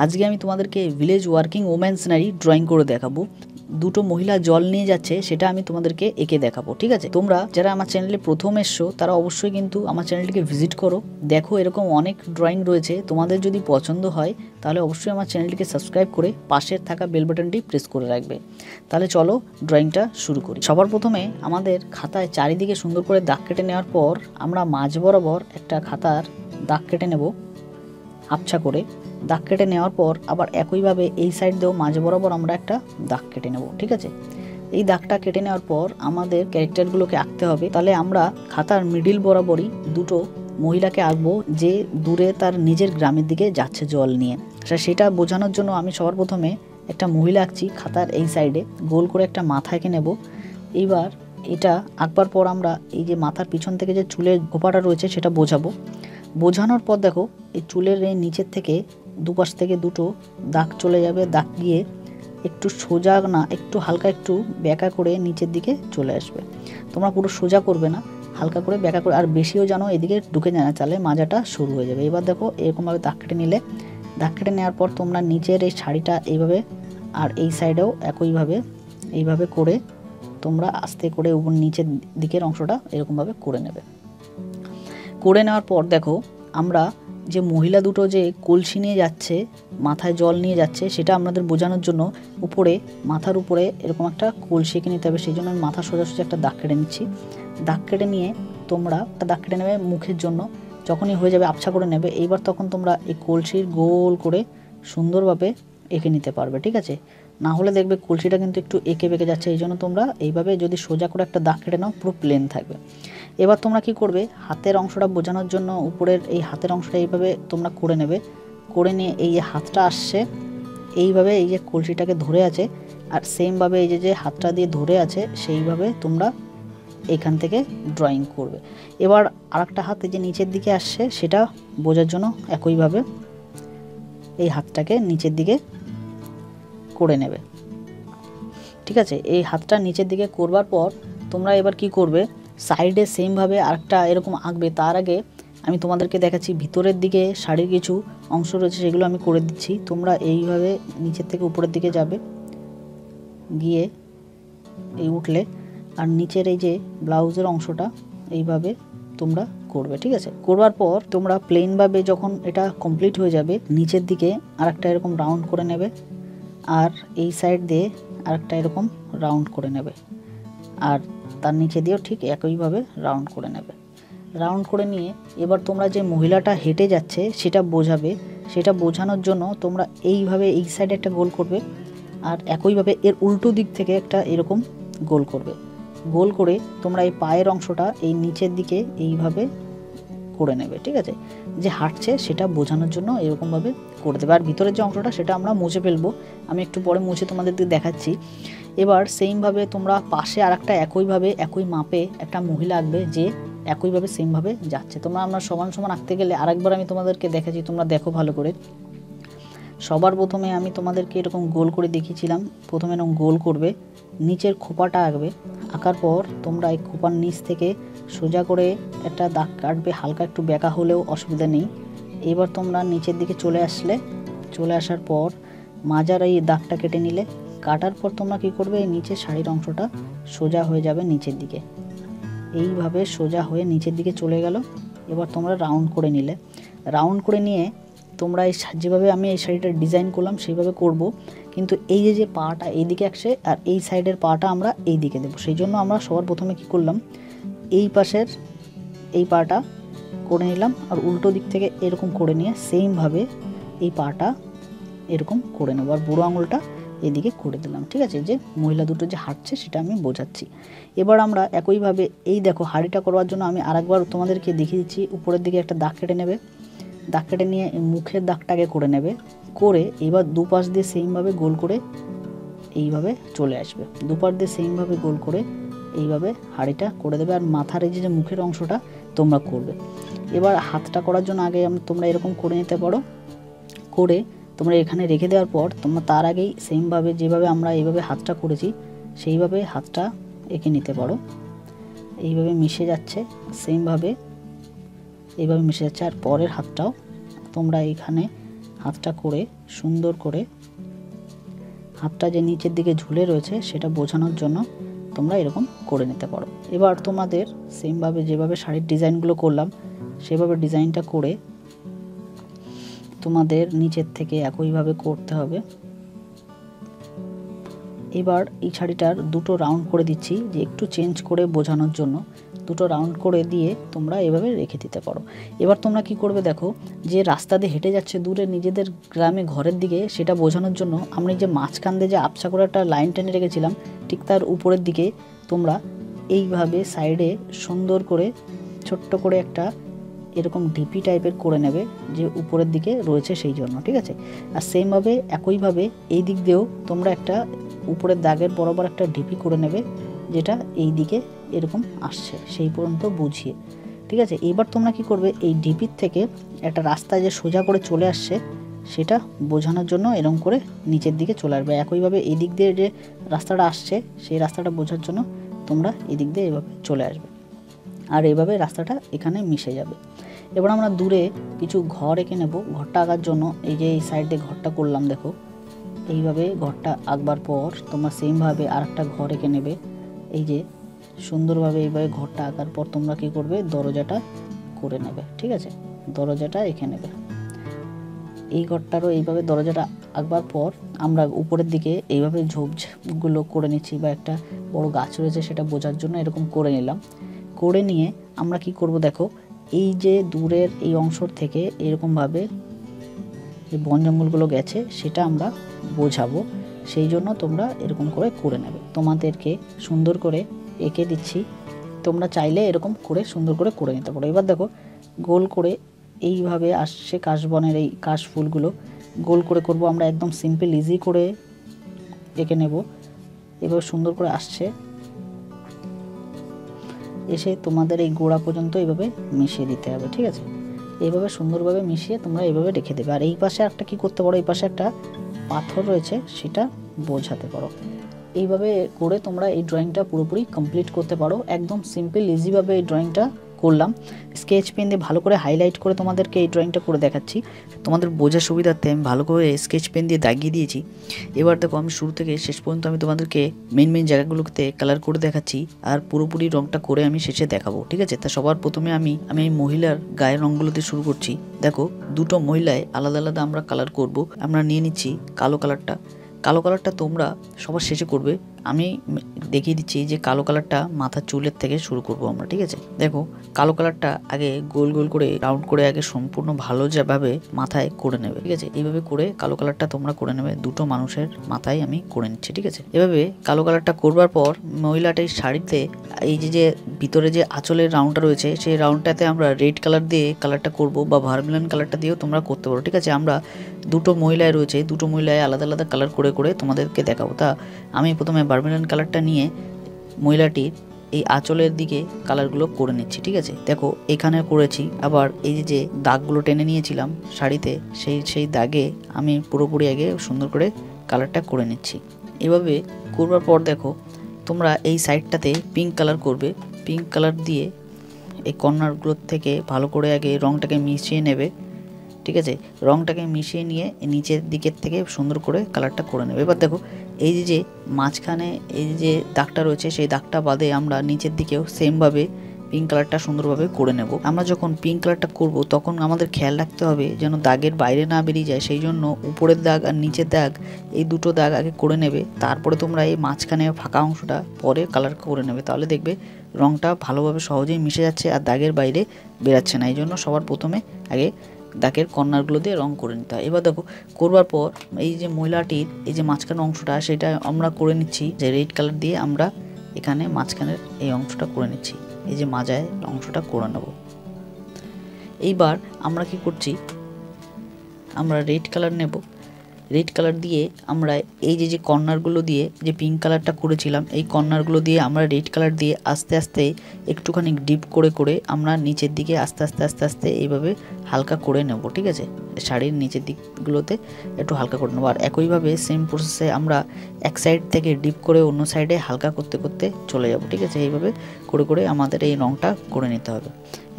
আজকে আমি তোমাদেরকে village working woman scenery drawing করে দেখাবো। দুটো মহিলা জল নিয়ে যাচ্ছে, সেটা আমি তোমাদেরকে এঁকে দেখাবো। ঠিক আছে, তোমরা যারা আমার চ্যানেলে প্রথম এসছো তারা অবশ্যই কিন্তু আমার চ্যানেলটিকে ভিজিট করো। দেখো এরকম অনেক ড্রয়িং রয়েছে, তোমাদের যদি পছন্দ হয় তাহলে অবশ্যই আমার চ্যানেলটিকে সাবস্ক্রাইব করে পাশের থাকা বেল বাটনটি প্রেস করে রাখবে। তাহলে চলো ড্রয়িংটা শুরু করি। সবার প্রথমে আমাদের খাতায় চারিদিকে সুন্দর করে দাগ কেটে নেওয়ার পর আমরা মাঝ বরাবর একটা খাতার দাগ কেটে নেব। আবছা করে দাগ কেটে নেওয়ার পর আবার একইভাবে এই সাইড দিয়েও মাঝ বরাবর আমরা একটা দাগ কেটে নেব। ঠিক আছে, এই দাগটা কেটে নেওয়ার পর আমাদের ক্যারেক্টারগুলোকে আঁকতে হবে। তাহলে আমরা খাতার মিডিল বরাবরই দুটো মহিলাকে আঁকবো যে দূরে তার নিজের গ্রামের দিকে যাচ্ছে জল নিয়ে। সেটা বোঝানোর জন্য আমি সবার প্রথমে একটা মহিলা আঁকছি। খাতার এই সাইডে গোল করে একটা মাথা এঁকে নেব। এইবার এটা আঁকবার পর আমরা এই যে মাথার পিছন থেকে যে চুলের গোপাটা রয়েছে সেটা বোঝাবো। বোঝানোর পর দেখো এই চুলের এই নিচের থেকে দুপাশ থেকে দুটো দাগ চলে যাবে। দাগ গিয়ে একটু সোজা না, একটু হালকা একটু বেঁকা করে নিচের দিকে চলে আসবে। তোমরা পুরো সোজা করবে না, হালকা করে বেঁকা করে, আর বেশিও যেন এদিকে ঢুকে যায় না, তাহলে মাজাটা শুরু হয়ে যাবে। এবার দেখো এরকমভাবে দাগ কেটে নিলে, দাগ কেটে নেওয়ার পর তোমরা নিচের এই শাড়িটা এইভাবে আর এই সাইডেও একইভাবে এইভাবে করে তোমরা আস্তে করে উপর নিচের দিকের অংশটা এরকমভাবে করে নেবে। করে নেওয়ার পর দেখো আমরা যে মহিলা দুটো যে কলসি নিয়ে যাচ্ছে, মাথায় জল নিয়ে যাচ্ছে, সেটা আমাদের বোঝানোর জন্য উপরে মাথার উপরে এরকম একটা কলসি এঁকে নিতে হবে। সেই জন্য আমি মাথা সোজাসুজি একটা দাগ কেটে নিচ্ছি। দাগ কেটে নিয়ে তোমরা একটা দাগ কেটে নেবে মুখের জন্য। যখনই হয়ে যাবে আবছা করে নেবে। এইবার তখন তোমরা এই কলসির গোল করে সুন্দরভাবে এঁকে নিতে পারবে। ঠিক আছে, না হলে দেখবে কলসিটা কিন্তু একটু এঁকে বেঁকে যাচ্ছে। এই জন্য তোমরা এইভাবে যদি সোজা করে একটা দাগ কেটে নাও পুরো প্লেন থাকবে। এবার তোমরা কি করবে, হাতের অংশটা বোঝানোর জন্য উপরের এই হাতের অংশটা এইভাবে তোমরা করে নেবে। করে নিয়ে এই যে হাতটা আসছে এইভাবে এই যে কলসিটাকে ধরে আছে, আর সেমভাবে এই যে হাতটা দিয়ে ধরে আছে সেইভাবে তোমরা এইখান থেকে ড্রয়িং করবে। এবার আরেকটা হাত এই যে নিচের দিকে আসছে সেটা বোঝার জন্য একইভাবে এই হাতটাকে নিচের দিকে করে নেবে। ঠিক আছে, এই হাতটা নিচের দিকে করবার পর তোমরা এবার কি করবে, সাইডে সেমভাবে আরেকটা এরকম আঁকবে। তার আগে আমি তোমাদেরকে দেখাচ্ছি ভিতরের দিকে শাড়ির কিছু অংশ রয়েছে, সেগুলো আমি করে দিচ্ছি। তোমরা এইভাবে নিচের থেকে উপরের দিকে যাবে, গিয়ে এই উঠলে আর নিচের এই যে ব্লাউজের অংশটা এইভাবে তোমরা করবে। ঠিক আছে, করবার পর তোমরা প্লেনভাবে যখন এটা কমপ্লিট হয়ে যাবে নিচের দিকে আরেকটা এরকম রাউন্ড করে নেবে, আর এই সাইড দিয়ে আরেকটা এরকম রাউন্ড করে নেবে, আর তার নিচে দিয়েও ঠিক একইভাবে রাউন্ড করে নেবে। রাউন্ড করে নিয়ে এবার তোমরা যে মহিলাটা হেঁটে যাচ্ছে সেটা বোঝাবে। সেটা বোঝানোর জন্য তোমরা এইভাবে এই সাইডে একটা গোল করবে, আর একইভাবে এর উল্টো দিক থেকে একটা এরকম গোল করবে। গোল করে তোমরা এই পায়ের অংশটা এই নিচের দিকে এইভাবে করে নেবে। ঠিক আছে, যে হাঁটছে সেটা বোঝানোর জন্য এরকমভাবে করে দেবে। আর ভিতরের যে অংশটা সেটা আমরা মুছে ফেলবো, আমি একটু পরে মুছে তোমাদেরকে দেখাচ্ছি। এবার সেইমভাবে তোমরা পাশে আর একটা একইভাবে একই মাপে একটা মহিলা আঁকবে যে একইভাবে সেমভাবে যাচ্ছে। তোমরা আমরা সমান সমান আঁকতে গেলে আরেকবার আমি তোমাদেরকে দেখাচ্ছি, তোমরা দেখো ভালো করে। সবার প্রথমে আমি তোমাদেরকে এরকম গোল করে দেখিয়েছিলাম। প্রথমে এরকম গোল করবে, নিচের খোপাটা আঁকবে। আঁকার পর তোমরা এই খোপার নিচ থেকে সোজা করে একটা দাগ কাটবে, হালকা একটু বেঁকা হলেও অসুবিধা নেই। এবার তোমরা নিচের দিকে চলে আসলে, চলে আসার পর মাজার এই দাগটা কেটে নিলে। কাটার পর তোমরা কি করবে, এই নিচের শাড়ির অংশটা সোজা হয়ে যাবে নিচের দিকে, এইভাবে সোজা হয়ে নিচের দিকে চলে গেল। এবার তোমরা রাউন্ড করে নিলে। রাউন্ড করে নিয়ে তোমরা এই যেভাবে আমি এই শাড়িটা ডিজাইন করলাম সেইভাবে করব, কিন্তু এই যে পাটা এইদিকে আসছে আর এই সাইডের পাটা আমরা এই দিকে দেবো। সেই জন্য আমরা সবার প্রথমে কি করলাম, এই পাশের এই পাটা করে নিলাম, আর উল্টো দিক থেকে এরকম করে নিয়ে সেমভাবে এই পাটা এরকম করে নেব, আর বুড়ো আঙুলটা এদিকে করে দিলাম। ঠিক আছে, যে মহিলা দুটো যে হাঁটছে সেটা আমি বোঝাচ্ছি। এবার আমরা একইভাবে এই দেখো হাঁড়িটা করবার জন্য আমি আরেকবার তোমাদেরকে দেখিয়ে দিচ্ছি। উপরের দিকে একটা দাগ কেটে নেবে, দাগ কেটে নিয়ে মুখের দাগটাকে করে নেবে। করে এবার দুপাশ দিয়ে সেমভাবে গোল করে এইভাবে চলে আসবে, দুপাশ দিয়ে সেমভাবে গোল করে এইভাবে হাঁড়িটা করে দেবে। আর মাথার এই যে মুখের অংশটা তোমরা করবে। এবার হাতটা করার জন্য আগে তোমরা এরকম করে নিতে পারো। করে তোমরা এখানে রেখে দেওয়ার পর তোমরা তার আগেই সেমভাবে যেভাবে আমরা এইভাবে হাতটা করেছি সেইভাবে হাতটা এঁকে নিতে পারো। এইভাবে মিশে যাচ্ছে, সেমভাবে এইভাবে মিশে যাচ্ছে। আর পরের হাতটাও তোমরা এইখানে হাতটা করে সুন্দর করে হাতটা যে নিচের দিকে ঝুলে রয়েছে সেটা বোঝানোর জন্য তোমরা এরকম করে নিতে পারো। এবার তোমাদের সেমভাবে যেভাবে শাড়ির ডিজাইনগুলো করলাম সেভাবে ডিজাইনটা করে তোমাদের নিচের থেকে একইভাবে করতে হবে। এবার এই শাড়িটার দুটো রাউন্ড করে দিচ্ছি, যে একটু চেঞ্জ করে বোঝানোর জন্য দুটো রাউন্ড করে দিয়ে তোমরা এভাবে রেখে দিতে পারো। এবার তোমরা কি করবে দেখো, যে রাস্তা দিয়ে হেঁটে যাচ্ছে দূরে নিজেদের গ্রামে ঘরের দিকে, সেটা বোঝানোর জন্য আমরা যে মাঝখান দিয়ে যে আবছা করে একটা লাইন টেনে রেখেছিলাম ঠিক তার উপরের দিকে তোমরা এইভাবে সাইডে সুন্দর করে ছোট্ট করে একটা এরকম ডিপি টাইপের করে নেবে, যে উপরের দিকে রয়েছে সেই জন্য, ঠিক আছে। আর সেমভাবে একইভাবে এই দিক দিয়েও তোমরা একটা উপরের দাগের বরাবর একটা ডিপি করে নেবে, যেটা এই দিকে এরকম আসছে সেই পর্যন্ত বুঝিয়ে, ঠিক আছে। এবার তোমরা কি করবে, এই ডিপির থেকে একটা রাস্তা যে সোজা করে চলে আসছে সেটা বোঝানোর জন্য এরকম করে নিচের দিকে চলে আসবে। একইভাবে এই দিক দিয়ে যে রাস্তাটা আসছে সেই রাস্তাটা বোঝার জন্য তোমরা এই দিক দিয়ে এভাবে চলে আসবে, আর এইভাবে রাস্তাটা এখানে মিশে যাবে। এবার আমরা দূরে কিছু ঘর এঁকে নেব। ঘরটা আঁকার জন্য এই যে এই সাইড দিয়ে ঘরটা করলাম, দেখো এইভাবে ঘরটা আঁকবার পর তোমরা সেমভাবে আর একটা ঘর এঁকে নেবে। এই যে সুন্দরভাবে এইভাবে ঘরটা আঁকার পর তোমরা কি করবে, দরজাটা করে নেবে, ঠিক আছে। দরজাটা এঁকে নেবে। এই ঘরটারও এইভাবে দরজাটা আঁকবার পর আমরা উপরের দিকে এইভাবে ঝোপগুলো করে নিচ্ছি, বা একটা বড় গাছ রয়েছে সেটা বোঝার জন্য এরকম করে নিলাম। করে নিয়ে আমরা কি করব দেখো, এই যে দূরের এই অংশ থেকে এরকমভাবে যে বন জঙ্গলগুলো গেছে সেটা আমরা বোঝাবো, সেই জন্য তোমরা এরকম করে নেবে। তোমাদেরকে সুন্দর করে এঁকে দিচ্ছি, তোমরা চাইলে এরকম করে সুন্দর করে নিতে পারো। এবার দেখো গোল করে এইভাবে আসছে কাশবনের এই কাশ ফুলগুলো গোল করে করব আমরা, একদম সিম্পল ইজি করে এঁকে নেব। এভাবে সুন্দর করে আসছে, এসে তোমাদের এই গোড়া পর্যন্ত এইভাবে মিশিয়ে দিতে হবে, ঠিক আছে। এইভাবে সুন্দরভাবে মিশিয়ে তোমরা এইভাবে রেখে দেবে। আর এই পাশে একটা কি করতে পারো, এই পাশে একটা পাথর রয়েছে সেটা বোঝাতে পারো। এইভাবে করে তোমরা এই ড্রয়িংটা পুরোপুরি কমপ্লিট করতে পারো। একদম সিম্পল ইজিভাবে এই ড্রয়িংটা করলাম। স্কেচ পেন দিয়ে ভালো করে হাইলাইট করে তোমাদেরকে এই ড্রয়িংটা করে দেখাচ্ছি। তোমাদের বোঝার সুবিধার্থে আমি ভালো করে স্কেচ পেন দিয়ে দাগিয়ে দিয়েছি। এবার দেখো আমি শুরু থেকে শেষ পর্যন্ত আমি তোমাদেরকে মেন জায়গাগুলোতে কালার করে দেখাচ্ছি, আর পুরোপুরি রংটা করে আমি শেষে দেখাবো, ঠিক আছে। তা সবার প্রথমে আমি এই মহিলার গায়ের রঙগুলোতে শুরু করছি। দেখো দুটো মহিলায় আলাদা আলাদা আমরা কালার করব। আমরা নিয়ে নিচ্ছি কালো কালারটা। কালো কালারটা তোমরা সবার শেষে করবে, আমি দেখিয়ে দিচ্ছি যে কালো কালারটা মাথার চুলের থেকে শুরু করব আমরা, ঠিক আছে। দেখো কালো কালারটা আগে গোল গোল করে রাউন্ড করে আগে সম্পূর্ণ ভালো যেভাবে মাথায় করে নেবে, ঠিক আছে। এইভাবে করে কালো কালারটা তোমরা করে নেবে। দুটো মানুষের মাথায় আমি করে নিচ্ছি, ঠিক আছে। এভাবে কালো কালারটা করবার পর মহিলাটির শাড়িতে এই যে ভিতরে যে আঁচলের রাউন্ডটা রয়েছে সেই রাউন্ডটাতে আমরা রেড কালার দিয়ে কালারটা করব, বা ভার্মিলিয়ন কালারটা দিয়েও তোমরা করতে পারো, ঠিক আছে। আমরা দুটো মহিলায় রয়েছে, দুটো মহিলায় আলাদা আলাদা কালার করে তোমাদেরকে দেখাবো। তা আমি প্রথমে ভার্মিলিয়ন কালারটা নিয়ে মহিলাটির এই আঁচলের দিকে কালারগুলো করে নিচ্ছি, ঠিক আছে। দেখো এখানে করেছি, আবার এই যে দাগগুলো টেনে নিয়েছিলাম শাড়িতে সেই দাগে আমি পুরোপুরি আগে সুন্দর করে কালারটা করে নিচ্ছি। এভাবে করবার পর দেখো তোমরা এই সাইডটাতে পিঙ্ক কালার করবে। পিঙ্ক কালার দিয়ে এই কর্নারগুলোর থেকে ভালো করে আগে রংটাকে মিশিয়ে নেবে, ঠিক আছে। রংটাকে মিশিয়ে নিয়ে নিচের দিকের থেকে সুন্দর করে কালারটা করে নেবে। এবার দেখো এই যে মাঝখানে এই যে দাগটা রয়েছে সেই দাগটা বাদে আমরা নিচের দিকেও সেমভাবে পিঙ্ক কালারটা সুন্দরভাবে করে নেব। আমরা যখন পিঙ্ক কালারটা করব তখন আমাদের খেয়াল রাখতে হবে যেন দাগের বাইরে না বেরিয়ে যায়, সেই জন্য উপরের দাগ আর নিচের দাগ এই দুটো দাগ আগে করে নেবে। তারপরে তোমরা এই মাঝখানে ফাঁকা অংশটা পরে কালার করে নেবে, তাহলে দেখবে রংটা ভালোভাবে সহজেই মিশে যাচ্ছে আর দাগের বাইরে বেরাচ্ছে না। এই জন্য সবার প্রথমে আগে দাগের কর্নারগুলো দিয়ে রং করে নিতে হয়। এবার দেখো করবার পর এই যে মহিলাটির এই যে মাঝখানের অংশটা সেটা আমরা করে নিচ্ছি যে রেড কালার দিয়ে আমরা এখানে মাঝখানের এই অংশটা করে নিচ্ছি, এই যে মাজায় অংশটা করে নেব। এইবার আমরা কি করছি, আমরা রেড কালার নেব। রেড কালার দিয়ে আমরা এই যে কর্নারগুলো দিয়ে যে পিঙ্ক কালারটা করেছিলাম এই কর্নারগুলো দিয়ে আমরা রেড কালার দিয়ে আস্তে আস্তে একটুখানি ডিপ করে করে আমরা নিচের দিকে আস্তে আস্তে আস্তে আস্তে এইভাবে হালকা করে নেব। ঠিক আছে, শাড়ির নিচের দিকগুলোতে একটু হালকা করে নেবো। আর একইভাবে সেম প্রসেসে আমরা এক সাইড থেকে ডিপ করে অন্য সাইডে হালকা করতে করতে চলে যাব। ঠিক আছে, এইভাবে করে করে আমাদের এই রঙটা করে নিতে হবে।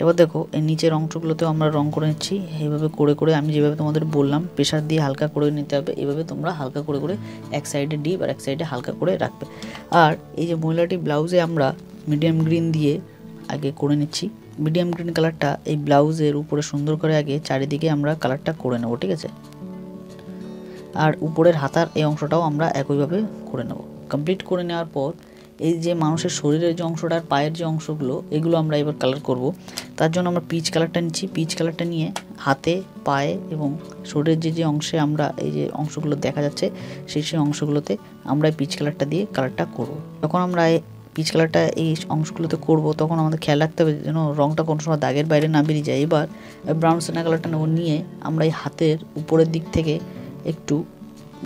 এবার দেখো এই নিচের অংশগুলোতেও আমরা রং করে নিচ্ছি। এইভাবে করে করে আমি যেভাবে তোমাদের বললাম প্রেশার দিয়ে হালকা করে নিতে হবে। এইভাবে তোমরা হালকা করে করে এক সাইডে ডিপ আর এক সাইডে হালকা করে রাখবে। আর এই যে মহিলাটি ব্লাউজে আমরা মিডিয়াম গ্রিন দিয়ে আগে করে নিচ্ছি। মিডিয়াম গ্রিন কালারটা এই ব্লাউজের উপরে সুন্দর করে আগে চারিদিকে আমরা কালারটা করে নেব। ঠিক আছে, আর উপরের হাতার এই অংশটাও আমরা একইভাবে করে নেব। কমপ্লিট করে নেওয়ার পর এই যে মানুষের শরীরের যে অংশটা আর পায়ের যে অংশগুলো এগুলো আমরা এবার কালার করব। তার জন্য আমরা পিচ কালারটা নিচ্ছি। পিচ কালারটা নিয়ে হাতে, পায়ে এবং শরীরের যে অংশে আমরা এই যে অংশগুলো দেখা যাচ্ছে সেই অংশগুলোতে আমরা পিচ কালারটা দিয়ে কালারটা করব। যখন আমরা পিচ কালারটা এই অংশগুলোতে করব তখন আমাদের খেয়াল রাখতে হবে যেন রঙটা কোনো সময় দাগের বাইরে না বেরিয়ে যায়। এবার ব্রাউন সিনা কালারটা নেব, নিয়ে আমরা এই হাতের উপরের দিক থেকে একটু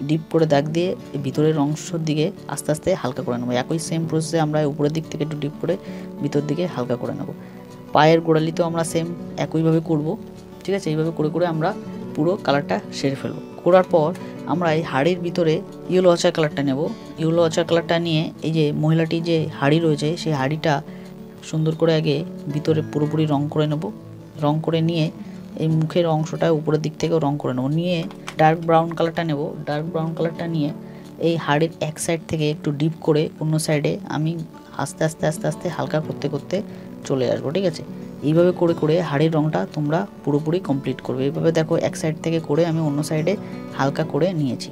ডিপ করে দাগ দিয়ে ভিতরের অংশের দিকে আস্তে আস্তে হালকা করে নেব। একই সেম প্রসেসে আমরা উপরের দিক থেকে একটু ডিপ করে ভিতর দিকে হালকা করে নেব। পায়ের গোড়ালিতেও আমরা সেম একইভাবে করব। ঠিক আছে, এইভাবে করে করে আমরা পুরো কালারটা সেরে ফেলব। করার পর আমরা এই হাড়ির ভিতরে ইয়েলো আচার কালারটা নেব। ইয়েলো আচার কালারটা নিয়ে এই যে মহিলাটি যে হাড়ি রয়েছে সেই হাড়িটা সুন্দর করে আগে ভিতরে পুরোপুরি রং করে নেব। রং করে নিয়ে এই মুখের অংশটা উপরের দিক থেকেও রং করে নেব। নিয়ে ডার্ক ব্রাউন কালারটা নেব। ডার্ক ব্রাউন কালারটা নিয়ে এই হাড়ির এক সাইড থেকে একটু ডিপ করে অন্য সাইডে আমি আস্তে আস্তে আস্তে আস্তে হালকা করতে করতে চলে আসবো। ঠিক আছে, এইভাবে করে করে হাড়ির রঙটা তোমরা পুরোপুরি কমপ্লিট করবে। এইভাবে দেখো এক সাইড থেকে করে আমি অন্য সাইডে হালকা করে নিয়েছি।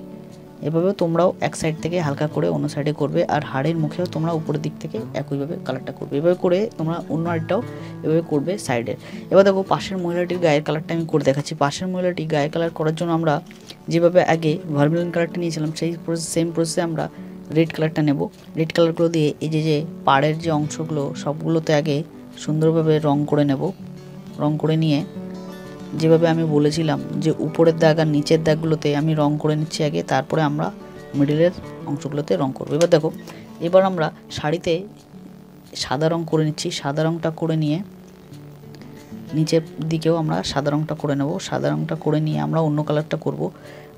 এভাবে তোমরাও এক সাইড থেকে হালকা করে অন্য সাইডে করবে। আর হাড়ের মুখেও তোমরা উপরের দিক থেকে একইভাবে কালারটা করবে। এভাবে করে তোমরা অন্য হাড়টাও এভাবে করবে সাইডে। এবার দেখো পাশের মহিলাটির গায়ের কালারটা আমি করে দেখাচ্ছি। পাশের মহিলাটি গায়ের কালার করার জন্য আমরা যেভাবে আগে ভার্মিলিন কালারটা নিয়েছিলাম সেই সেম প্রসেসে আমরা রেড কালারটা নেব। রেড কালারগুলো দিয়ে এই যে পাড়ের যে অংশগুলো সবগুলোতে আগে সুন্দরভাবে রং করে নেব। রং করে নিয়ে যেভাবে আমি বলেছিলাম যে উপরের দাগ আর নিচের দাগগুলোতে আমি রং করে নিচ্ছি আগে, তারপরে আমরা মিডলের অংশগুলোতে রং করব। এবার দেখো এবার আমরা শাড়িতে সাদা রং করে নিচ্ছি। সাদা রংটা করে নিয়ে নিচের দিকেও আমরা সাদা রংটা করে নেব। সাদা রংটা করে নিয়ে আমরা অন্য কালারটা করব।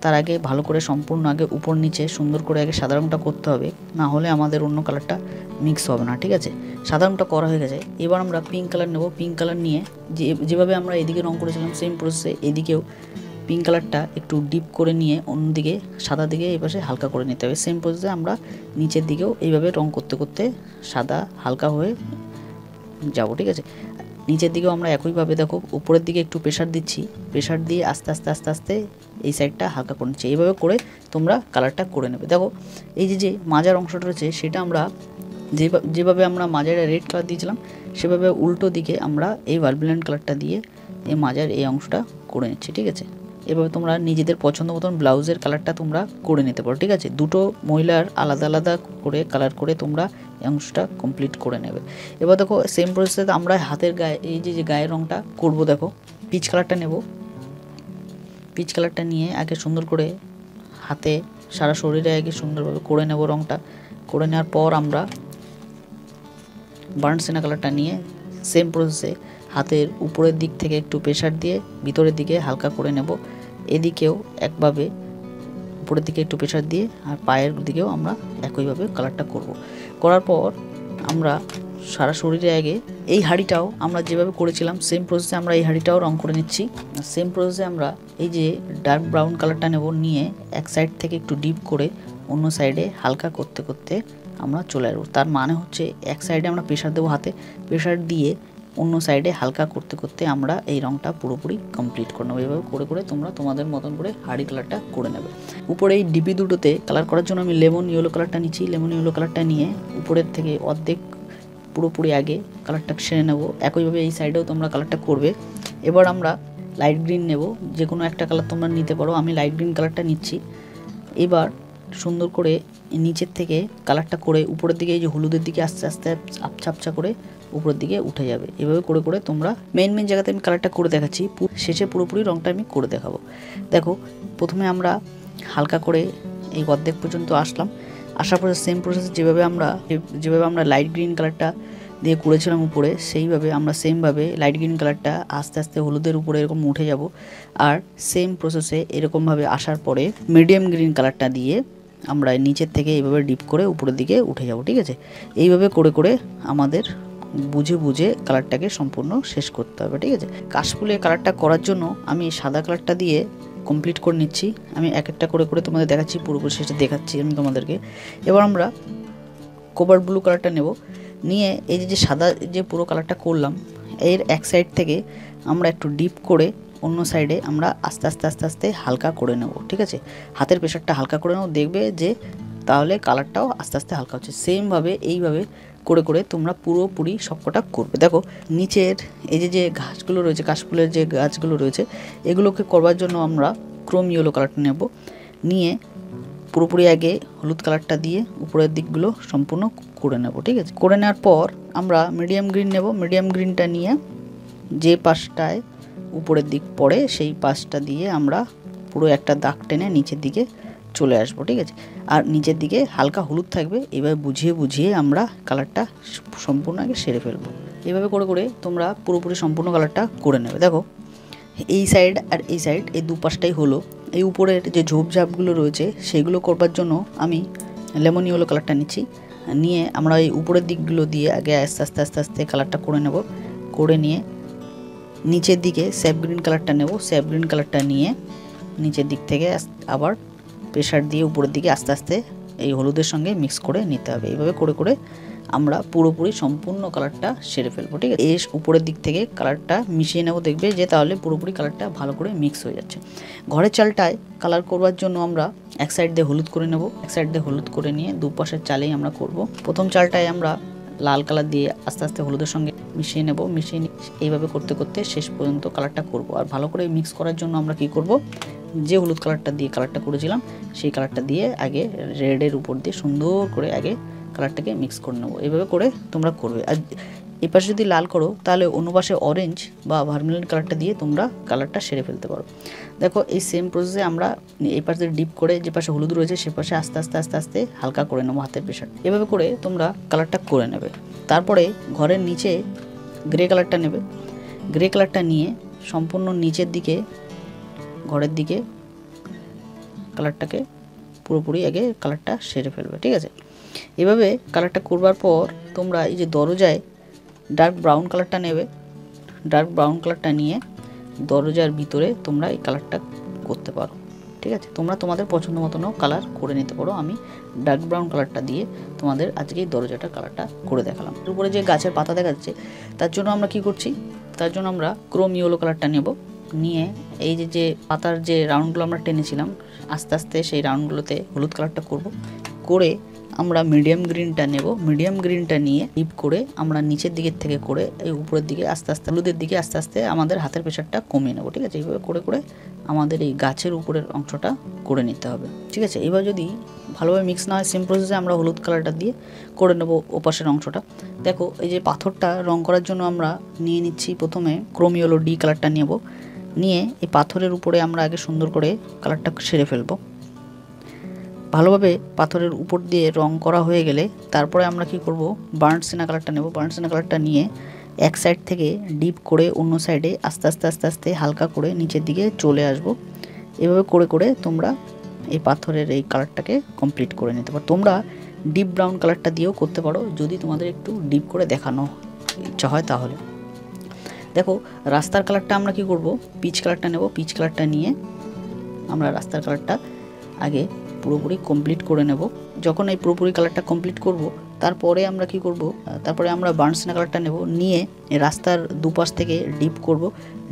তার আগে ভালো করে সম্পূর্ণ আগে উপর নিচে সুন্দর করে আগে সাদা রংটা করতে হবে, না হলে আমাদের অন্য কালারটা মিক্স হবে না। ঠিক আছে, সাদা রংটা করা হয়ে গেছে। এবার আমরা পিঙ্ক কালার নেব। পিঙ্ক কালার নিয়ে যেভাবে আমরা এদিকে রং করেছিলাম সেম প্রসেসে এদিকেও পিঙ্ক কালারটা একটু ডিপ করে নিয়ে অন্যদিকে সাদা দিকে এই পাশে হালকা করে নিতে হবে। সেম প্রসেসে আমরা নিচের দিকেও এইভাবে রং করতে করতে সাদা হালকা হয়ে যাব। ঠিক আছে, নিচের দিকেও আমরা একইভাবে দেখো উপরের দিকে একটু প্রেশার দিচ্ছি। প্রেশার দিয়ে আস্তে আস্তে আস্তে আস্তে এই সাইডটা হালকা করে নিচ্ছি। এইভাবে করে তোমরা কালারটা করে নেবে। দেখো এই যে মাজার অংশটা রয়েছে সেটা আমরা যেভাবে আমরা মাজারে রেড কালার দিয়েছিলাম সেভাবে উল্টো দিকে আমরা এই ভার্মিলিন কালারটা দিয়ে এই মাজার এই অংশটা করে নিচ্ছি। ঠিক আছে, এভাবে তোমরা নিজেদের পছন্দ মতন ব্লাউজের কালারটা তোমরা করে নিতে পারো। ঠিক আছে, দুটো মহিলার আলাদা আলাদা করে কালার করে তোমরা এই অংশটা কমপ্লিট করে নেবে। এবার দেখো সেম প্রসেসে আমরা হাতের গায়ে এই যে গায়ের রঙটা করব। দেখো পিচ কালারটা নেব। পিচ কালারটা নিয়ে আগে সুন্দর করে হাতে সারা শরীরে আগে সুন্দরভাবে করে নেব রঙটা। করে নেওয়ার পর আমরা বার্ন সিনা কালারটা নিয়ে সেম প্রসেসে হাতের উপরের দিক থেকে একটু প্রেশার দিয়ে ভিতরের দিকে হালকা করে নেব। এদিকেও একভাবে উপরের দিকে একটু প্রেশার দিয়ে আর পায়ের দিকেও আমরা একইভাবে কালারটা করব। করার পর আমরা সারা শরীরে আগে এই হাঁড়িটাও আমরা যেভাবে করেছিলাম সেম প্রসেসে আমরা এই হাঁড়িটাও রং করে নিচ্ছি। সেম প্রসেসে আমরা এই যে ডার্ক ব্রাউন কালারটা নেব, নিয়ে এক সাইড থেকে একটু ডিপ করে অন্য সাইডে হালকা করতে করতে আমরা চলে আসবো। তার মানে হচ্ছে এক সাইডে আমরা প্রেশার দেবো, হাতে প্রেশার দিয়ে অন্য সাইডে হালকা করতে করতে আমরা এই রঙটা পুরোপুরি কমপ্লিট করে নেবো। এইভাবে করে করে তোমরা তোমাদের মতন করে হাড়ি কালারটা করে নেবে। উপরে এই ডিপি দুটোতে কালার করার জন্য আমি লেমন ইয়েলো কালারটা নিচ্ছি। লেমন ইয়েলো কালারটা নিয়ে উপরের থেকে অর্ধেক পুরোপুরি আগে কালারটা সেরে নেব। একইভাবে এই সাইডেও তোমরা কালারটা করবে। এবার আমরা লাইট গ্রিন নেব, যে কোনো একটা কালার তোমরা নিতে পারো। আমি লাইট গ্রিন কালারটা নিচ্ছি। এবার সুন্দর করে নিচের থেকে কালারটা করে উপরের দিকে এই যে হলুদের দিকে আস্তে আস্তে আপছা আপছা করে উপরের দিকে উঠে যাবে। এভাবে করে করে তোমরা মেন জায়গাতে আমি কালারটা করে দেখাচ্ছি, শেষে পুরোপুরি রঙটা আমি করে দেখাবো। দেখো প্রথমে আমরা হালকা করে এই অর্ধেক পর্যন্ত আসলাম। আসার পরে সেম প্রসেস যেভাবে আমরা লাইট গ্রিন কালারটা দিয়ে করেছিলাম উপরে, সেইভাবে আমরা সেমভাবে লাইট গ্রিন কালারটা আস্তে আস্তে হলুদের উপরে এরকম উঠে যাব। আর সেম প্রসেসে এরকমভাবে আসার পরে মিডিয়াম গ্রিন কালারটা দিয়ে আমরা নিচের থেকে এইভাবে ডিপ করে উপরের দিকে উঠে যাব। ঠিক আছে, এইভাবে করে করে আমাদের বুঝে বুঝে কালারটাকে সম্পূর্ণ শেষ করতে হবে। ঠিক আছে, কাশফুলের কালারটা করার জন্য আমি সাদা কালারটা দিয়ে কমপ্লিট করে নিচ্ছি। আমি এক একটা করে করে তোমাদের দেখাচ্ছি, পুরোপুরি শেষে দেখাচ্ছি আমি তোমাদেরকে। এবার আমরা কোবাল্ট ব্লু কালারটা নেব, নিয়ে এই যে সাদা যে পুরো কালারটা করলাম এর এক সাইড থেকে আমরা একটু ডিপ করে অন্য সাইডে আমরা আস্তে আস্তে আস্তে আস্তে হালকা করে নেব। ঠিক আছে, হাতের প্রেশারটা হালকা করে নেব, দেখবে যে তাহলে কালারটাও আস্তে আস্তে হালকা হচ্ছে। সেমভাবে এইভাবে করে করে তোমরা পুরোপুরি সবকটা করবে। দেখো নিচের এই যে গাছগুলো রয়েছে, কাশফুলের যে গাছগুলো রয়েছে, এগুলোকে করবার জন্য আমরা ক্রোম ইয়েলো কালারটা নেব, নিয়ে পুরোপুরি আগে হলুদ কালারটা দিয়ে উপরের দিকগুলো সম্পূর্ণ করে নেব। ঠিক আছে, করে নেওয়ার পর আমরা মিডিয়াম গ্রিন নেব। মিডিয়াম গ্রিনটা নিয়ে যে পাশটায় উপরের দিক পড়ে সেই পাশটা দিয়ে আমরা পুরো একটা দাগ টেনে নিচের দিকে চলে আসবো। ঠিক আছে, আর নিচের দিকে হালকা হলুদ থাকবে। এবার বুঝিয়ে বুঝিয়ে আমরা কালারটা সম্পূর্ণ আগে সেরে ফেলবো। এভাবে করে করে তোমরা পুরোপুরি সম্পূর্ণ কালারটা করে নেবে। দেখো এই সাইড আর এই সাইড এই দুপাশটাই হলো। এই উপরের যে ঝোপঝাপগুলো রয়েছে সেগুলো করবার জন্য আমি লেমন ইয়েলো কালারটা নিচ্ছি, নিয়ে আমরা এই উপরের দিকগুলো দিয়ে আগে আস্তে আস্তে আস্তে আস্তে কালারটা করে নেব। করে নিয়ে নিচের দিকে স্যাপ গ্রিন কালারটা নেব। স্যাপ গ্রিন কালারটা নিয়ে নিচের দিক থেকে আবার প্রেশার দিয়ে উপরের দিকে আস্তে আস্তে এই হলুদের সঙ্গে মিক্স করে নিতে হবে। এইভাবে করে করে আমরা পুরোপুরি সম্পূর্ণ কালারটা সেরে ফেলবো। ঠিক আছে, এর উপরের দিক থেকে কালারটা মিশিয়ে নেব, দেখবে যে তাহলে পুরোপুরি কালারটা ভালো করে মিক্স হয়ে যাচ্ছে। ঘরের চালটায় কালার করবার জন্য আমরা এক সাইড দিয়ে হলুদ করে নেব। এক সাইড দিয়ে হলুদ করে নিয়ে দুপাশের চালেই আমরা করব। প্রথম চালটায় আমরা লাল কালার দিয়ে আস্তে আস্তে হলুদের সঙ্গে মিশিয়ে নেব। মিশিয়ে এইভাবে করতে করতে শেষ পর্যন্ত কালারটা করব। আর ভালো করে মিক্স করার জন্য আমরা কি করব, যে হলুদ কালারটা দিয়ে কালারটা করেছিলাম সেই কালারটা দিয়ে আগে রেডের উপর দিয়ে সুন্দর করে আগে কালারটাকে মিক্স করে নেবো। এইভাবে করে তোমরা করবে। আর এই পাশে যদি লাল করো তাহলে অন্য পাশে অরেঞ্জ বা ভার্মিলিন কালারটা দিয়ে তোমরা কালারটা সেরে ফেলতে পারো। দেখো এই সেম প্রসেসে আমরা এই পাশে ডিপ করে যে পাশে হলুদ রয়েছে সে পাশে আস্তে আস্তে আস্তে আস্তে হালকা করে নেবো হাতের প্রেশার। এভাবে করে তোমরা কালারটা করে নেবে। তারপরে ঘরের নিচে গ্রে কালারটা নেবে। গ্রে কালারটা নিয়ে সম্পূর্ণ নিচের দিকে ঘরের দিকে কালারটাকে পুরোপুরি আগে কালারটা সেরে ফেলবে। ঠিক আছে, এভাবে কালারটা করবার পর তোমরা এই যে দরজায় ডার্ক ব্রাউন কালারটা নেবে। ডার্ক ব্রাউন কালারটা নিয়ে দরজার ভিতরে তোমরা এই কালারটা করতে পারো। ঠিক আছে, তোমরা তোমাদের পছন্দ মতনও কালার করে নিতে পারো। আমি ডার্ক ব্রাউন কালারটা দিয়ে তোমাদের আজকে এই দরজাটার কালারটা করে দেখালাম। উপরে যে গাছের পাতা দেখা যাচ্ছে তার জন্য আমরা কি করছি, তার জন্য আমরা ক্রোম ইয়েলো কালারটা নেব। নিয়ে এই যে পাতার যে রাউন্ডগুলো আমরা টেনেছিলাম আস্তে আস্তে সেই রাউন্ডগুলোতে হলুদ কালারটা করব। করে আমরা মিডিয়াম গ্রিনটা নেব। মিডিয়াম গ্রিনটা নিয়ে ডিপ করে আমরা নিচের দিকের থেকে করে এই উপরের দিকে আস্তে আস্তে হলুদের দিকে আস্তে আস্তে আমাদের হাতের প্রেশারটা কমিয়ে নেব। ঠিক আছে, এইভাবে করে করে আমাদের এই গাছের উপরের অংশটা করে নিতে হবে। ঠিক আছে, এবার যদি ভালোভাবে মিক্স না হয় সেম প্রসেসে আমরা হলুদ কালারটা দিয়ে করে নেব ওপাশের অংশটা। দেখো এই যে পাথরটা রং করার জন্য আমরা নিয়ে নিচ্ছি প্রথমে ক্রোম ইয়েলো ডি কালারটা নেব। নিয়ে এই পাথরের উপরে আমরা আগে সুন্দর করে কালারটা সেরে ফেলবো। ভালোভাবে পাথরের উপর দিয়ে রং করা হয়ে গেলে তারপরে আমরা কি করব, বার্ন সিনা কালারটা নেব। বার্ন সিনা কালারটা নিয়ে এক সাইড থেকে ডিপ করে অন্য সাইডে আস্তে আস্তে আস্তে আস্তে হালকা করে নিচের দিকে চলে আসব। এভাবে করে করে তোমরা এই পাথরের এই কালারটাকে কমপ্লিট করে নিতে পারো। তোমরা ডিপ ব্রাউন কালারটা দিয়েও করতে পারো যদি তোমাদের একটু ডিপ করে দেখানো ইচ্ছা হয় তাহলে। দেখো রাস্তার কালারটা আমরা কি করব, পিচ কালারটা নেব। পিচ কালারটা নিয়ে আমরা রাস্তার কালারটা আগে পুরোপুরি কমপ্লিট করে নেব। যখন এই পুরোপুরি কালারটা কমপ্লিট করব তারপরে আমরা কি করব, তারপরে আমরা বার্ন সিনা কালারটা নেব। নিয়ে রাস্তার দুপাশ থেকে ডিপ করব।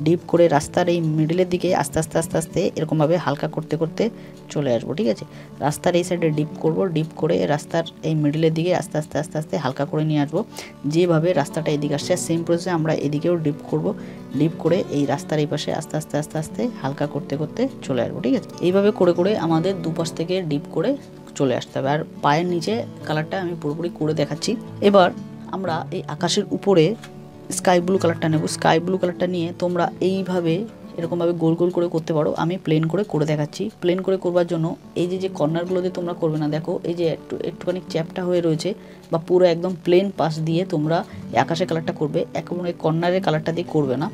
ডিপ করে রাস্তার এই মিডলের দিকে আস্তে আস্তে আস্তে আস্তে এরকমভাবে হালকা করতে করতে চলে আসবো। ঠিক আছে, রাস্তার এই সাইডে ডিপ করব। ডিপ করে রাস্তার এই মিডলের দিকে আস্তে আস্তে আস্তে আস্তে হালকা করে নিয়ে আসবো। যেভাবে রাস্তাটা এদিকে আসছে সেম প্রসেসে আমরা এদিকেও ডিপ করব। ডিপ করে এই রাস্তার এই পাশে আস্তে আস্তে আস্তে আস্তে হালকা করতে করতে চলে আসবো। ঠিক আছে, এইভাবে করে করে আমাদের দুপাশ থেকে ডিপ করে চলে আসতে হবে। আর পায়ের নিচে কালারটা আমি পুরোপুরি করে দেখাচ্ছি। এবার আমরা এই আকাশের উপরে স্কাই ব্লু কালারটা নেব। স্কাই ব্লু কালারটা নিয়ে তোমরা এইভাবে এরকমভাবে গোল গোল করে করতে পারো। আমি প্লেন করে দেখাচ্ছি। প্লেন করে করবার জন্য এই যে কর্নারগুলোতে তোমরা করবে না, দেখো এই যে একটুখানি চ্যাপটা হয়ে রয়েছে বা পুরো একদম প্লেন পাশ দিয়ে তোমরা আকাশে কালারটা করবে, একেবারে কর্নারের কালারটা দিয়ে করবে না।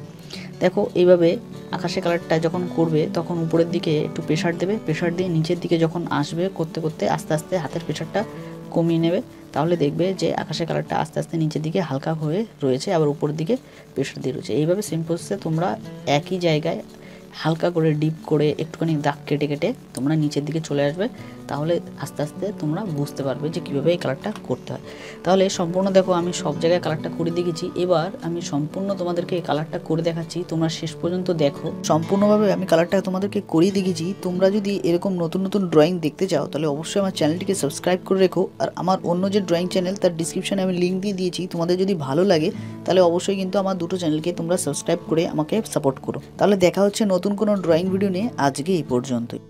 দেখো এইভাবে আকাশে কালারটা যখন করবে তখন উপরের দিকে একটু প্রেশার দেবে, প্রেশার দিয়ে নিচের দিকে যখন আসবে করতে করতে আস্তে আস্তে হাতের প্রেশারটা কমিয়ে নেবে, তাহলে দেখবে যে আকাশের কালারটা আস্তে আস্তে নিচের দিকে হালকা হয়ে রয়েছে, আবার উপরের দিকে প্রেশার দিয়ে রয়েছে। এইভাবে সেম প্রসেসে তোমরা একই জায়গায় হালকা করে ডিপ করে একটুখানি দাগ কেটে কেটে তোমরা নিচের দিকে চলে আসবে, তাহলে আস্তে আস্তে তোমরা বুঝতে পারবে যে কীভাবে এই কালারটা করতে হয়। তাহলে সম্পূর্ণ দেখো আমি সব জায়গায় কালারটা করে দেখিয়েছি, এবার আমি সম্পূর্ণ তোমাদেরকে এই কালারটা করে দেখাচ্ছি, তোমরা শেষ পর্যন্ত দেখো। সম্পূর্ণভাবে আমি কালারটা তোমাদেরকে করিয়ে দেখিয়েছি। তোমরা যদি এরকম নতুন নতুন ড্রয়িং দেখতে চাও তাহলে অবশ্যই আমার চ্যানেলটিকে সাবস্ক্রাইব করে রেখো, আর আমার অন্য যে ড্রয়িং চ্যানেল তার ডিসক্রিপশানে আমি লিঙ্ক দিয়ে দিয়েছি, তোমাদের যদি ভালো লাগে তাহলে অবশ্যই কিন্তু আমার দুটো চ্যানেলকে তোমরা সাবস্ক্রাইব করে আমাকে সাপোর্ট করো। তাহলে দেখা হচ্ছে নতুন কোনো ড্রয়িং ভিডিও নিয়ে, আজকে এই পর্যন্তই।